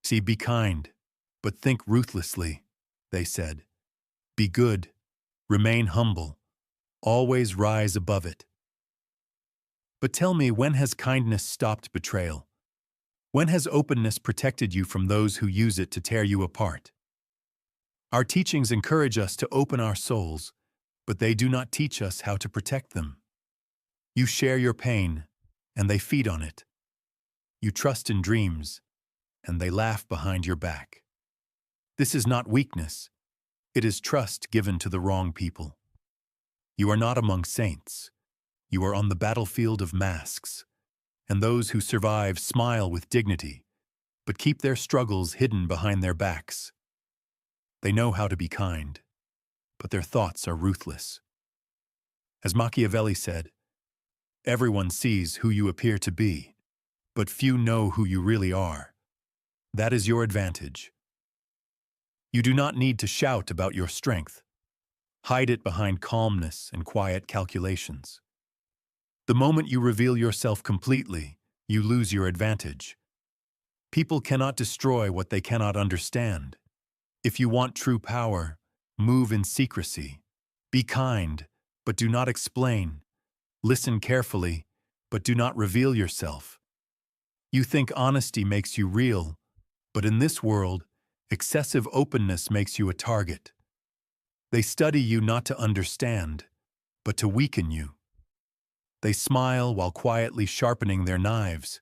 See, be kind, but think ruthlessly, they said. Be good, remain humble, always rise above it. But tell me, when has kindness stopped betrayal? When has openness protected you from those who use it to tear you apart? Our teachings encourage us to open our souls, but they do not teach us how to protect them. You share your pain, and they feed on it. You trust in dreams, and they laugh behind your back. This is not weakness. It is trust given to the wrong people. You are not among saints. You are on the battlefield of masks, and those who survive smile with dignity, but keep their struggles hidden behind their backs. They know how to be kind, but their thoughts are ruthless. As Machiavelli said, everyone sees who you appear to be, but few know who you really are. That is your advantage. You do not need to shout about your strength. Hide it behind calmness and quiet calculations. The moment you reveal yourself completely, you lose your advantage. People cannot destroy what they cannot understand. If you want true power, move in secrecy. Be kind, but do not explain. Listen carefully, but do not reveal yourself. You think honesty makes you real, but in this world, excessive openness makes you a target. They study you not to understand, but to weaken you. They smile while quietly sharpening their knives.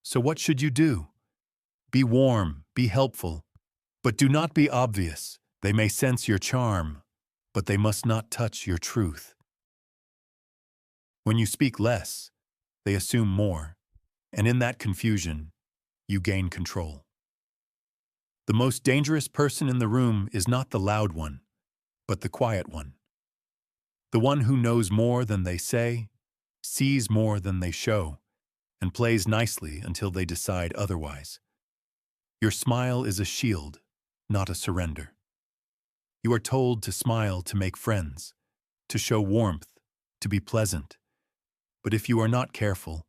So what should you do? Be warm, be helpful, but do not be obvious. They may sense your charm, but they must not touch your truth. When you speak less, they assume more, and in that confusion, you gain control. The most dangerous person in the room is not the loud one, but the quiet one. The one who knows more than they say, sees more than they show, and plays nicely until they decide otherwise. Your smile is a shield, not a surrender. You are told to smile to make friends, to show warmth, to be pleasant. But if you are not careful,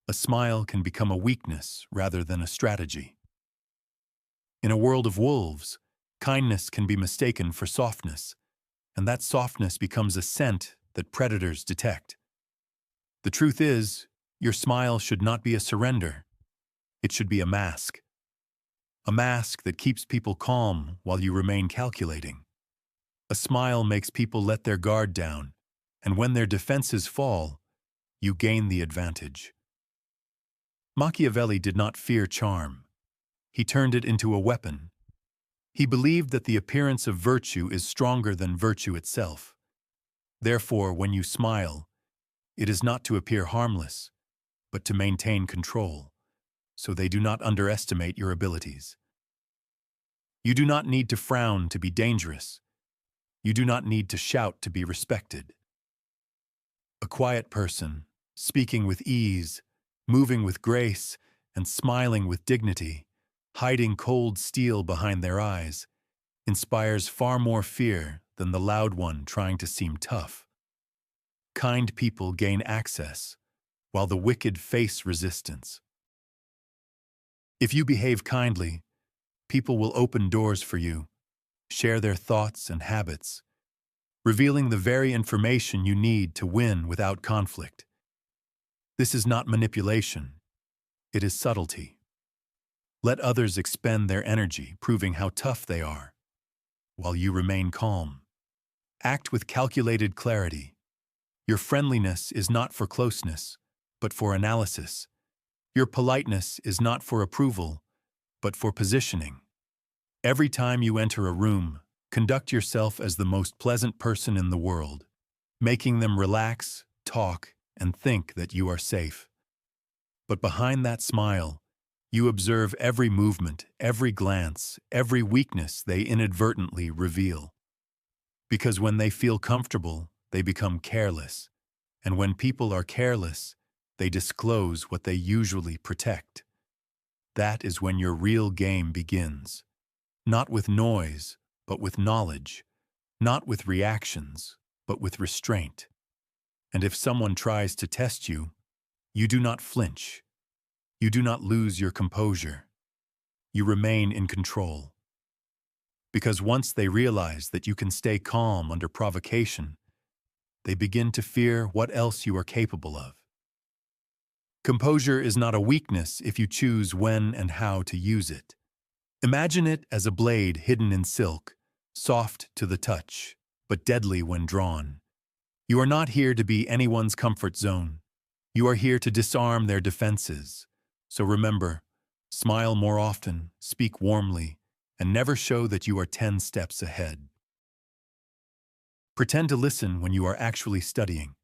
a smile can become a weakness rather than a strategy. In a world of wolves, kindness can be mistaken for softness, and that softness becomes a scent that predators detect. The truth is, your smile should not be a surrender. It should be a mask. A mask that keeps people calm while you remain calculating. A smile makes people let their guard down, and when their defenses fall, you gain the advantage. Machiavelli did not fear charm. He turned it into a weapon. He believed that the appearance of virtue is stronger than virtue itself. Therefore, when you smile, it is not to appear harmless, but to maintain control, so they do not underestimate your abilities. You do not need to frown to be dangerous. You do not need to shout to be respected. A quiet person, speaking with ease, moving with grace, and smiling with dignity, hiding cold steel behind their eyes, inspires far more fear than the loud one trying to seem tough. Kind people gain access, while the wicked face resistance. If you behave kindly, people will open doors for you, share their thoughts and habits, revealing the very information you need to win without conflict. This is not manipulation, it is subtlety. Let others expend their energy, proving how tough they are, while you remain calm. Act with calculated clarity. Your friendliness is not for closeness, but for analysis. Your politeness is not for approval, but for positioning. Every time you enter a room, conduct yourself as the most pleasant person in the world, making them relax, talk, and think that you are safe. But behind that smile, you observe every movement, every glance, every weakness they inadvertently reveal. Because when they feel comfortable, they become careless. And when people are careless, they disclose what they usually protect. That is when your real game begins. Not with noise, but with knowledge. Not with reactions, but with restraint. And if someone tries to test you, you do not flinch. You do not lose your composure. you remain in control. Because once they realize that you can stay calm under provocation, they begin to fear what else you are capable of. Composure is not a weakness if you choose when and how to use it. Imagine it as a blade hidden in silk, soft to the touch, but deadly when drawn. You are not here to be anyone's comfort zone. You are here to disarm their defenses. So remember, smile more often, speak warmly, and never show that you are 10 steps ahead. Pretend to listen when you are actually studying.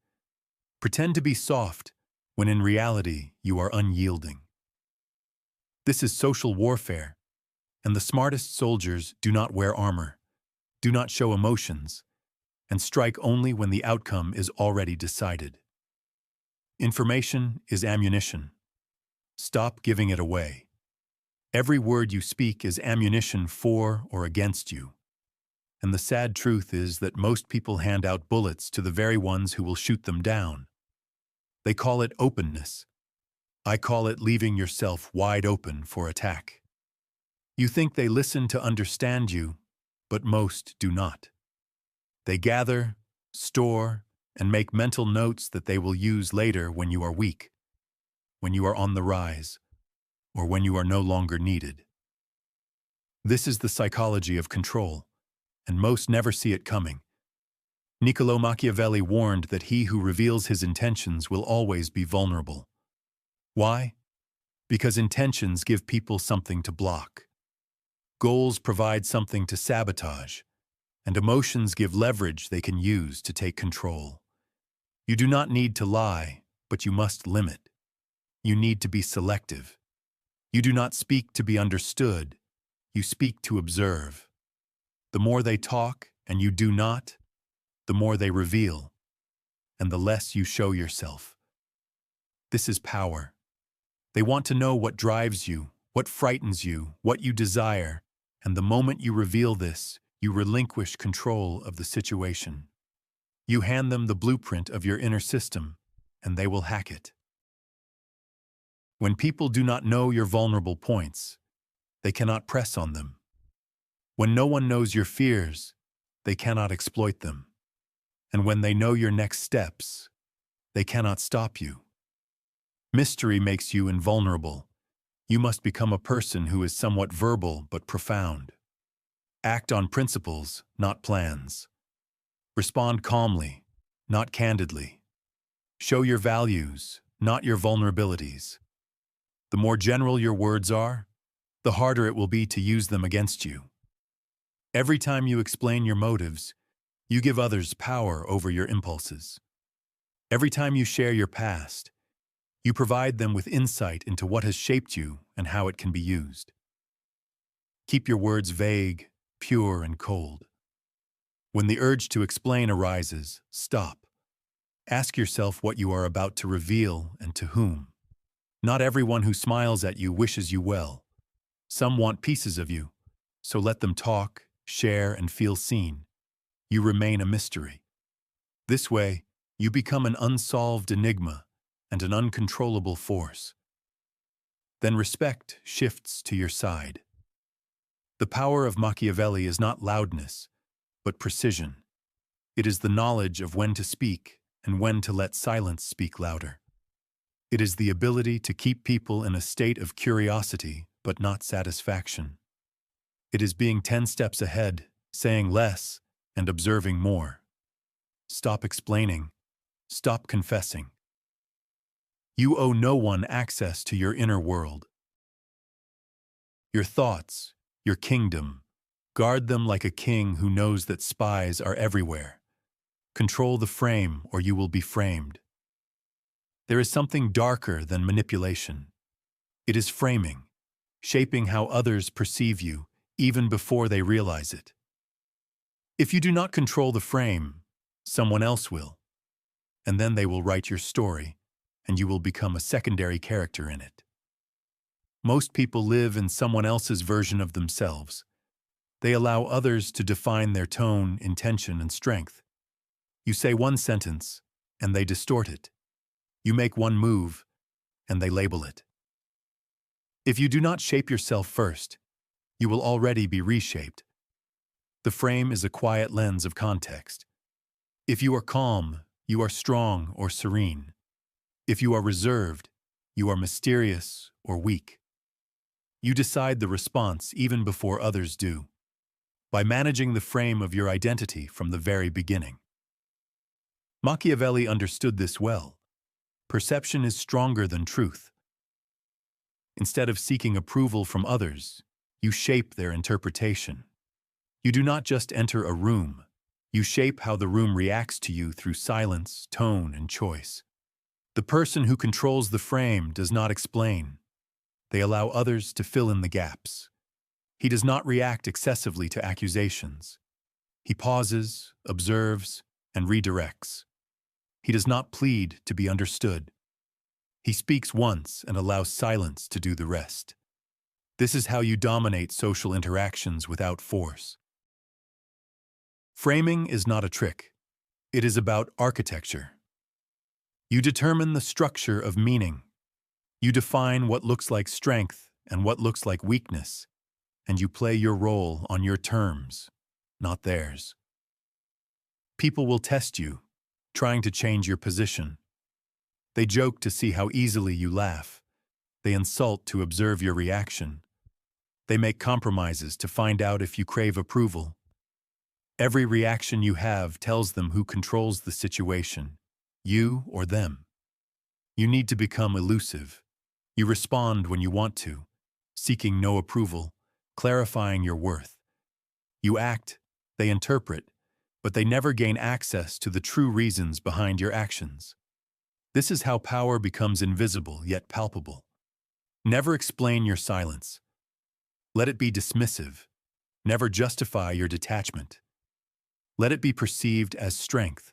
Pretend to be soft when in reality you are unyielding. This is social warfare, and the smartest soldiers do not wear armor, do not show emotions, and strike only when the outcome is already decided. Information is ammunition. Stop giving it away. Every word you speak is ammunition for or against you. And the sad truth is that most people hand out bullets to the very ones who will shoot them down. They call it openness. I call it leaving yourself wide open for attack. You think they listen to understand you, but most do not. They gather, store, and make mental notes that they will use later when you are weak, when you are on the rise, or when you are no longer needed. This is the psychology of control, and most never see it coming. Niccolo Machiavelli warned that he who reveals his intentions will always be vulnerable. Why? Because intentions give people something to block. Goals provide something to sabotage, and emotions give leverage they can use to take control. You do not need to lie, but you must limit. You need to be selective. You do not speak to be understood, you speak to observe. The more they talk and you do not, the more they reveal, and the less you show yourself. This is power. They want to know what drives you, what frightens you, what you desire, and the moment you reveal this, you relinquish control of the situation. You hand them the blueprint of your inner system, and they will hack it. When people do not know your vulnerable points, they cannot press on them. When no one knows your fears, they cannot exploit them. And when they know your next steps, they cannot stop you. Mystery makes you invulnerable. You must become a person who is somewhat verbal but profound. Act on principles, not plans. Respond calmly, not candidly. Show your values, not your vulnerabilities. The more general your words are, the harder it will be to use them against you. Every time you explain your motives, you give others power over your impulses. Every time you share your past, you provide them with insight into what has shaped you and how it can be used. Keep your words vague, pure, and cold. When the urge to explain arises, stop. Ask yourself what you are about to reveal and to whom. Not everyone who smiles at you wishes you well. Some want pieces of you, so let them talk, share, and feel seen. You remain a mystery. This way, you become an unsolved enigma and an uncontrollable force. Then respect shifts to your side. The power of Machiavelli is not loudness, but precision. It is the knowledge of when to speak and when to let silence speak louder. It is the ability to keep people in a state of curiosity but not satisfaction. It is being 10 steps ahead, saying less, and observing more. Stop explaining. Stop confessing. You owe no one access to your inner world. Your thoughts, your kingdom, guard them like a king who knows that spies are everywhere. Control the frame or you will be framed. There is something darker than manipulation. It is framing, shaping how others perceive you, even before they realize it. If you do not control the frame, someone else will. And then they will write your story, and you will become a secondary character in it. Most people live in someone else's version of themselves. They allow others to define their tone, intention, and strength. You say one sentence, and they distort it. You make one move, and they label it. If you do not shape yourself first, you will already be reshaped. The frame is a quiet lens of context. If you are calm, you are strong or serene. If you are reserved, you are mysterious or weak. You decide the response even before others do, by managing the frame of your identity from the very beginning. Machiavelli understood this well. Perception is stronger than truth. Instead of seeking approval from others, you shape their interpretation. You do not just enter a room, you shape how the room reacts to you through silence, tone, and choice. The person who controls the frame does not explain. They allow others to fill in the gaps. He does not react excessively to accusations. He pauses, observes, and redirects. He does not plead to be understood. He speaks once and allows silence to do the rest. This is how you dominate social interactions without force. Framing is not a trick. It is about architecture. You determine the structure of meaning. You define what looks like strength and what looks like weakness, and you play your role on your terms, not theirs. People will test you, trying to change your position. They joke to see how easily you laugh. They insult to observe your reaction. They make compromises to find out if you crave approval. Every reaction you have tells them who controls the situation, you or them. You need to become elusive. You respond when you want to, seeking no approval, clarifying your worth. You act, they interpret, but they never gain access to the true reasons behind your actions. This is how power becomes invisible yet palpable. Never explain your silence. Let it be dismissive. Never justify your detachment. Let it be perceived as strength.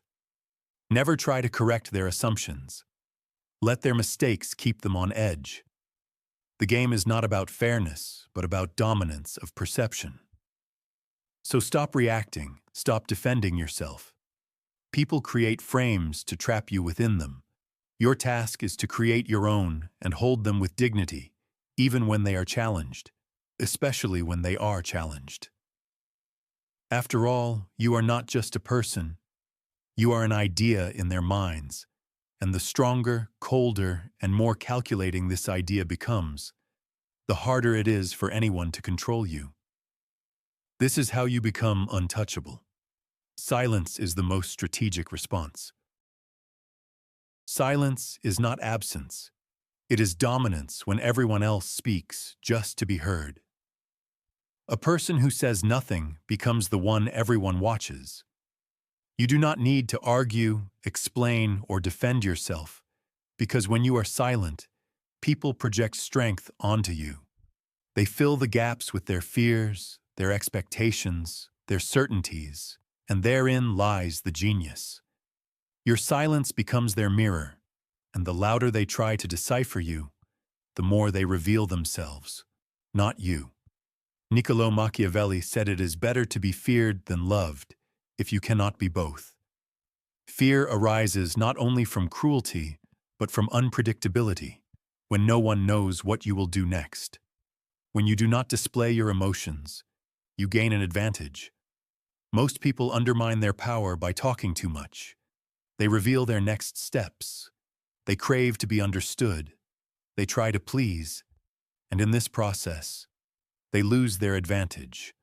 Never try to correct their assumptions. Let their mistakes keep them on edge. The game is not about fairness, but about dominance of perception. So stop reacting, stop defending yourself. People create frames to trap you within them. Your task is to create your own and hold them with dignity, even when they are challenged, especially when they are challenged. After all, you are not just a person. You are an idea in their minds, and the stronger, colder, and more calculating this idea becomes, the harder it is for anyone to control you. This is how you become untouchable. Silence is the most strategic response. Silence is not absence. It is dominance when everyone else speaks just to be heard. A person who says nothing becomes the one everyone watches. You do not need to argue, explain, or defend yourself, because when you are silent, people project strength onto you. They fill the gaps with their fears, their expectations, their certainties, and therein lies the genius. Your silence becomes their mirror, and the louder they try to decipher you, the more they reveal themselves, not you. Niccolò Machiavelli said it is better to be feared than loved, if you cannot be both. Fear arises not only from cruelty, but from unpredictability, when no one knows what you will do next. When you do not display your emotions, you gain an advantage. Most people undermine their power by talking too much. They reveal their next steps. They crave to be understood. They try to please. And in this process, they lose their advantage,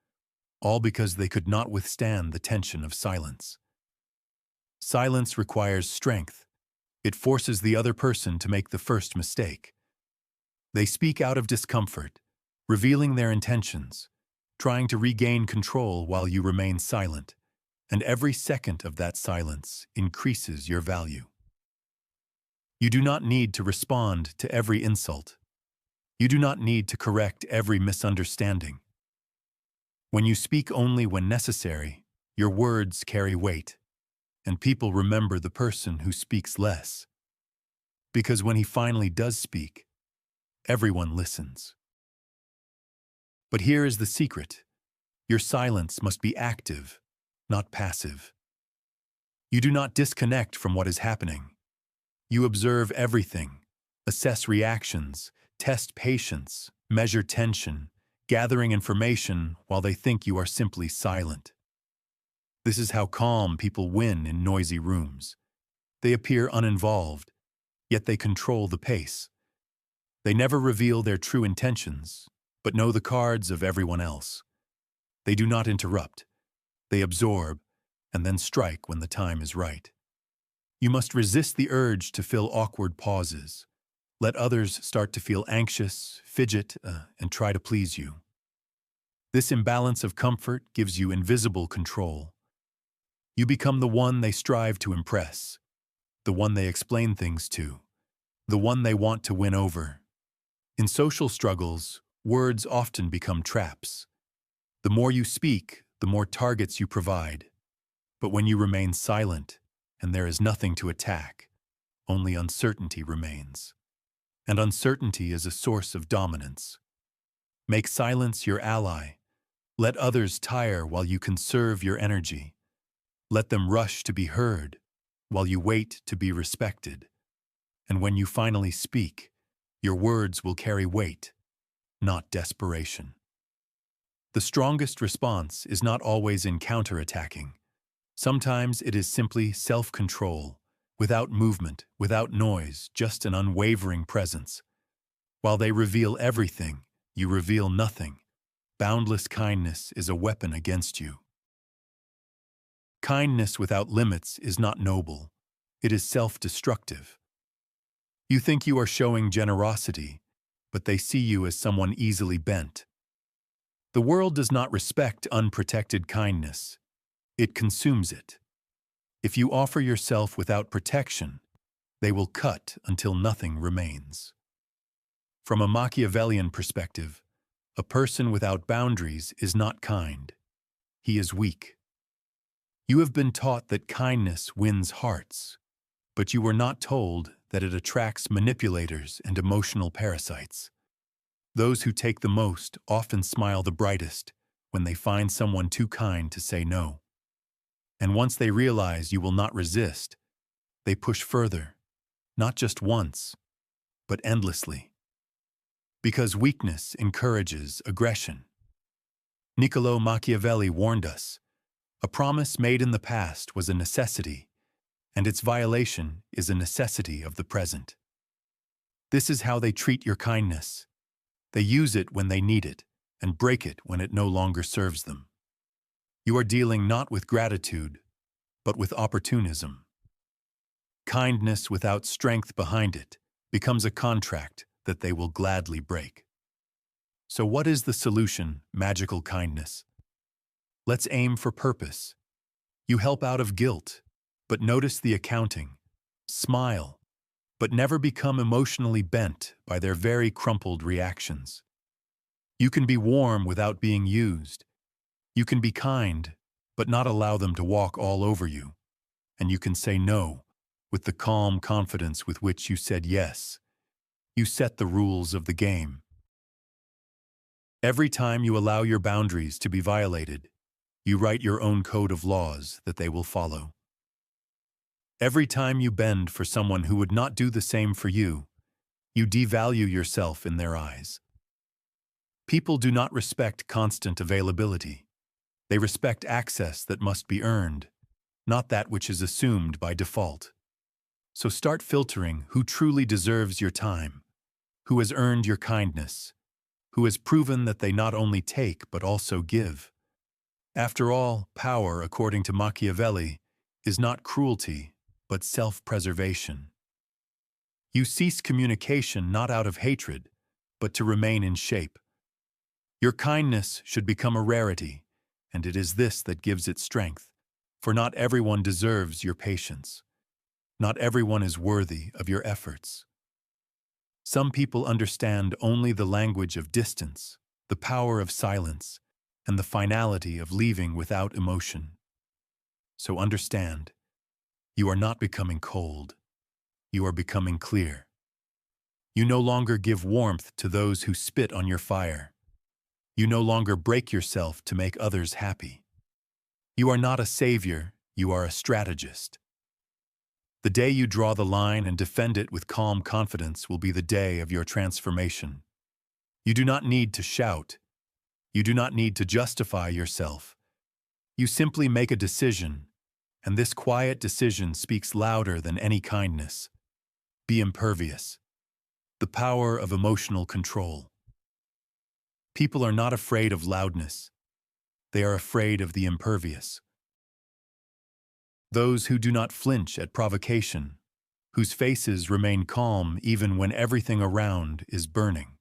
all because they could not withstand the tension of silence. Silence requires strength. It forces the other person to make the first mistake. They speak out of discomfort, revealing their intentions, trying to regain control while you remain silent, and every second of that silence increases your value. You do not need to respond to every insult. You do not need to correct every misunderstanding. When you speak only when necessary, your words carry weight, and people remember the person who speaks less. Because when he finally does speak, everyone listens. But here is the secret. Your silence must be active, not passive. You do not disconnect from what is happening. You observe everything, assess reactions, test patience, measure tension, gathering information while they think you are simply silent. This is how calm people win in noisy rooms. They appear uninvolved, yet they control the pace. They never reveal their true intentions, but know the cards of everyone else. They do not interrupt. They absorb, and then strike when the time is right. You must resist the urge to fill awkward pauses. Let others start to feel anxious, fidget, and try to please you. This imbalance of comfort gives you invisible control. You become the one they strive to impress, the one they explain things to, the one they want to win over. In social struggles, words often become traps. The more you speak, the more targets you provide. But when you remain silent, and there is nothing to attack, only uncertainty remains. And uncertainty is a source of dominance. Make silence your ally. Let others tire while you conserve your energy. Let them rush to be heard, while you wait to be respected. And when you finally speak, your words will carry weight, not desperation. The strongest response is not always in counterattacking. Sometimes it is simply self-control, without movement, without noise, just an unwavering presence. While they reveal everything, you reveal nothing. Boundless kindness is a weapon against you. Kindness without limits is not noble. It is self-destructive. You think you are showing generosity, but they see you as someone easily bent. The world does not respect unprotected kindness. It consumes it. If you offer yourself without protection, they will cut until nothing remains. From a Machiavellian perspective, a person without boundaries is not kind. He is weak. You have been taught that kindness wins hearts, but you were not told that it attracts manipulators and emotional parasites. Those who take the most often smile the brightest when they find someone too kind to say no. And once they realize you will not resist, they push further, not just once, but endlessly. Because weakness encourages aggression. Niccolo Machiavelli warned us, a promise made in the past was a necessity, and its violation is a necessity of the present. This is how they treat your kindness. They use it when they need it, and break it when it no longer serves them. You are dealing not with gratitude, but with opportunism. Kindness without strength behind it becomes a contract that they will gladly break. So what is the solution, magical kindness? Let's aim for purpose. You help out of guilt, but notice the accounting. Smile, but never become emotionally bent by their very crumpled reactions. You can be warm without being used. You can be kind, but not allow them to walk all over you. And you can say no with the calm confidence with which you said yes. You set the rules of the game. Every time you allow your boundaries to be violated, you write your own code of laws that they will follow. Every time you bend for someone who would not do the same for you, you devalue yourself in their eyes. People do not respect constant availability. They respect access that must be earned, not that which is assumed by default. So start filtering who truly deserves your time, who has earned your kindness, who has proven that they not only take but also give. After all, power, according to Machiavelli, is not cruelty, but self-preservation. You cease communication not out of hatred, but to remain in shape. Your kindness should become a rarity, and it is this that gives it strength, for not everyone deserves your patience. Not everyone is worthy of your efforts. Some people understand only the language of distance, the power of silence, and the finality of leaving without emotion. So understand, you are not becoming cold. You are becoming clear. You no longer give warmth to those who spit on your fire. You no longer break yourself to make others happy. You are not a savior, you are a strategist. The day you draw the line and defend it with calm confidence will be the day of your transformation. You do not need to shout. You do not need to justify yourself. You simply make a decision, and this quiet decision speaks louder than any kindness. Be impervious. The power of emotional control. People are not afraid of loudness. They are afraid of the impervious. Those who do not flinch at provocation, whose faces remain calm even when everything around is burning.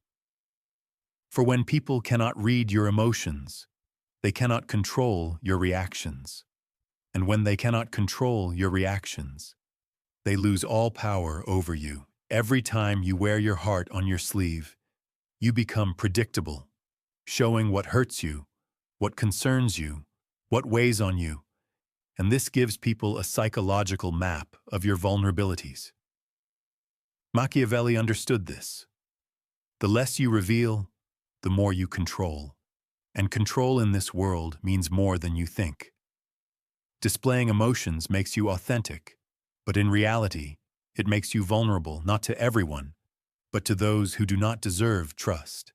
For when people cannot read your emotions, they cannot control your reactions. And when they cannot control your reactions, they lose all power over you. Every time you wear your heart on your sleeve, you become predictable, showing what hurts you, what concerns you, what weighs on you, and this gives people a psychological map of your vulnerabilities. Machiavelli understood this. The less you reveal, the more you control, and control in this world means more than you think. Displaying emotions makes you authentic, but in reality, it makes you vulnerable not to everyone, but to those who do not deserve trust.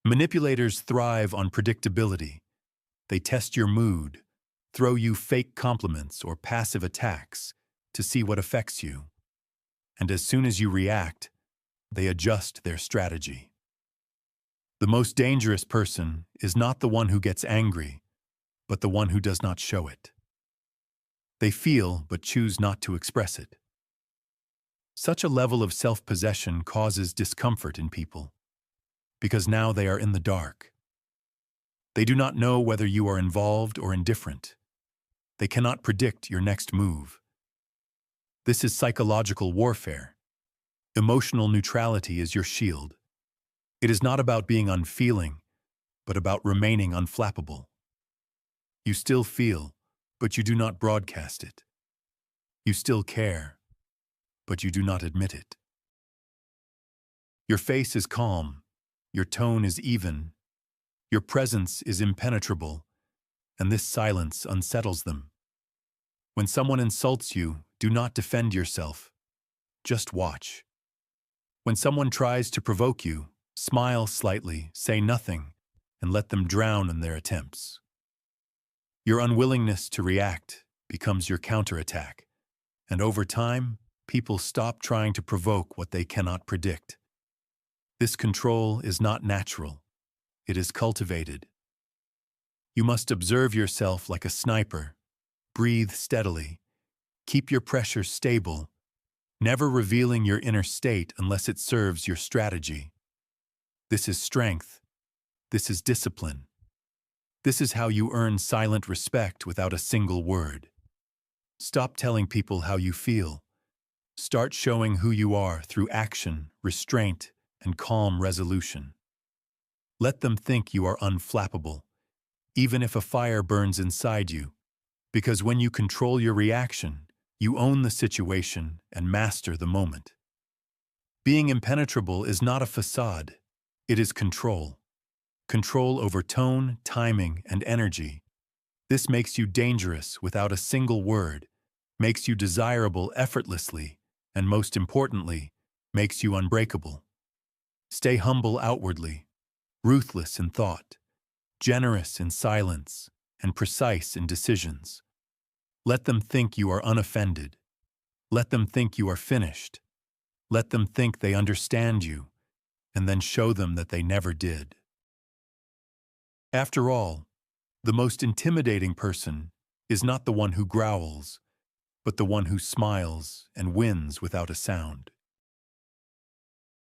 Manipulators thrive on predictability. They test your mood, throw you fake compliments or passive attacks to see what affects you. And as soon as you react, they adjust their strategy. The most dangerous person is not the one who gets angry, but the one who does not show it. They feel but choose not to express it. Such a level of self-possession causes discomfort in people, because now they are in the dark. They do not know whether you are involved or indifferent. They cannot predict your next move. This is psychological warfare. Emotional neutrality is your shield. It is not about being unfeeling, but about remaining unflappable. You still feel, but you do not broadcast it. You still care, but you do not admit it. Your face is calm, your tone is even, your presence is impenetrable, and this silence unsettles them. When someone insults you, do not defend yourself. Just watch. When someone tries to provoke you, smile slightly, say nothing, and let them drown in their attempts. Your unwillingness to react becomes your counterattack, and over time, people stop trying to provoke what they cannot predict. This control is not natural. It is cultivated. You must observe yourself like a sniper. Breathe steadily. Keep your pressure stable, never revealing your inner state unless it serves your strategy. This is strength. This is discipline. This is how you earn silent respect without a single word. Stop telling people how you feel. Start showing who you are through action, restraint, and calm resolution. Let them think you are unflappable, even if a fire burns inside you, because when you control your reaction, you own the situation and master the moment. Being impenetrable is not a facade. It is control. Control over tone, timing, and energy. This makes you dangerous without a single word, makes you desirable effortlessly, and most importantly, makes you unbreakable. Stay humble outwardly, ruthless in thought, generous in silence, and precise in decisions. Let them think you are unoffended. Let them think you are finished. Let them think they understand you, and then show them that they never did. After all, the most intimidating person is not the one who growls, but the one who smiles and wins without a sound.